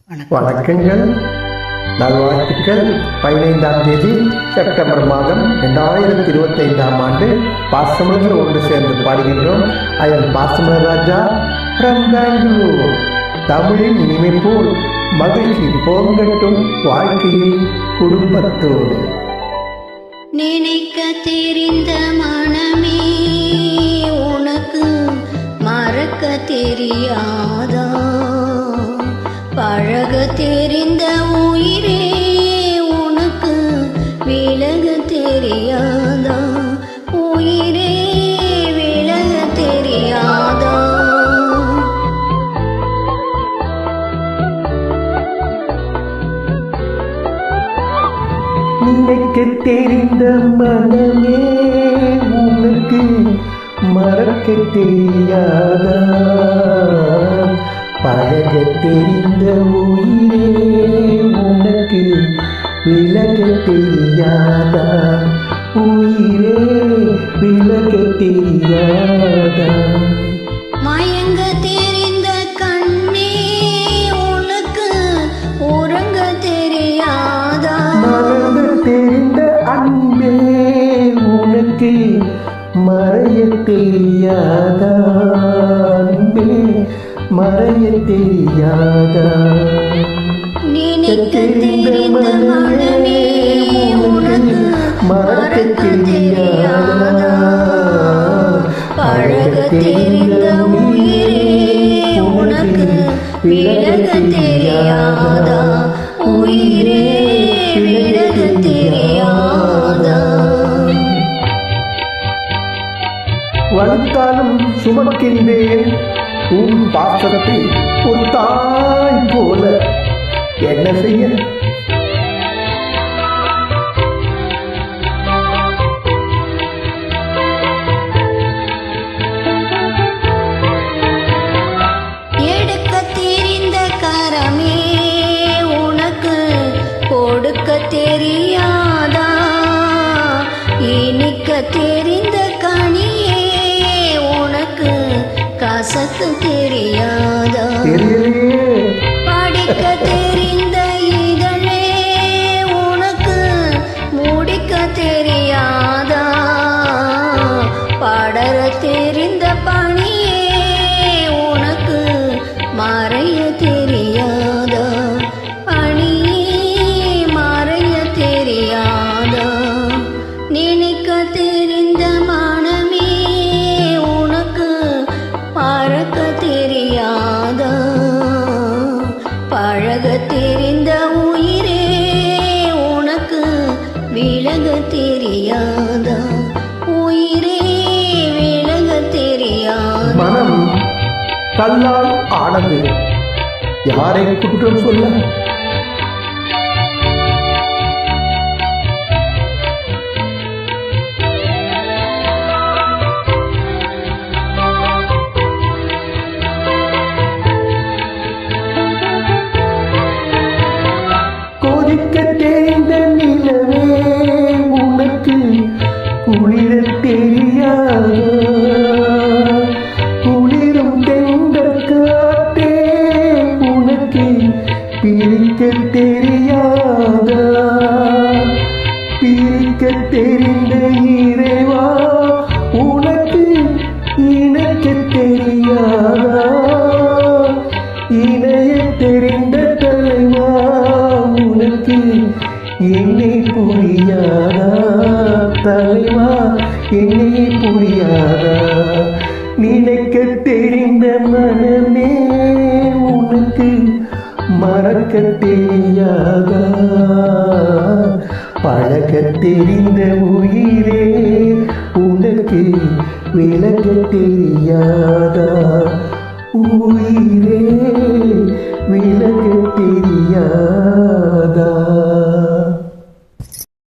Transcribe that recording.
வணக்கங்கள், நல்வாழ்த்துக்கள். 15ஆம் தேதி செப்டம்பர் மாதம் 2025ஆம் ஆண்டு பாசமலர்கள் ஒன்று சேர்ந்து பாடுகின்றோம். ஐயன் பாசமலர் ராஜா ஃப்ரம் பெங்களூர். தமிழின் இனிமை போல் மகிழ்ச்சி பொங்கட்டும் வாழ்க்கையில் குடும்பத்தோடு. நினைக்க தெரிந்த மனமே உனக்கு மறக்க தெரியாதா? பழக தெரிந்த உயிரே உனக்கு விலக தெரியாதா? உயிரே விலக தெரியாதா? நினைக்க தெரிந்த மனமே உனக்கு மறக்க தெரியாதா? பழக தெரிந்த உயிரே உனக்கு விலக தெரியாதா? உயிரே விலக தெரியாதா? மயங்க தெரிந்த கண்ணே உனக்கு உறங்க தெரியாதா? மறங்க தெரிந்த அன்பே உனக்கு மறைய தெரியாதா? அன்பே மறைய தெரியாதா? நினைக்க தெரிந்த மனமே உனக்கு மறக்க தெரியாதா? பழக தெரிந்த உயிரே உனக்கு விலக தெரியாதா? உயிரே விலக தெரியாதா? வளர்த்தாலும் சுமக்கின்றேன் உன் பாசத்தை ஒரு தாய் போல. என்ன செய்ய? எடுக்க தெரிந்த கரமே உனக்கு கொடுக்க தெரியாதா? இனிக்க தெரிந்த கனியே உனக்கு கசக்க தெரியாதா? தெரியலையே. படிக்க தெரிந்த இதழே உனக்கு முடிக்க தெரியாதா? படர தெரிந்த பணியே உனக்கு மறைய தெரியாதா? பணியே மறைய தெரியாதா? நினைக்க தெரிந்த மனமே உனக்கு மறக்க தெரியாதா? பழக தெரிந்த உயிரே உனக்கு விலக தெரியாதா? உயிரே விலக தெரியாதா? மனம் கல்லால் ஆனது, யாரை குற்றம் சொல்ல? கொதிக்க தெரிந்த நிலவே உனக்கு குளிர தெரியாதா? குளிரும் தென்றல் காற்றே உனக்கு பிரிக்க தெரியாதா? பிரிக்க தெரிந்த இறைவா உனக்கு இணைக்க தெரியாதா? இணைய தெரிந்த தலைவா உனக்கு என்னை புரியாதா? தலைவா என்னை புரியாதா? நினைக்க தெரிந்த மனமே உனக்கு மறக்க தெரியாதா? பழக தெரிந்த உயிரே உனக்கு விலக தெரியாதா?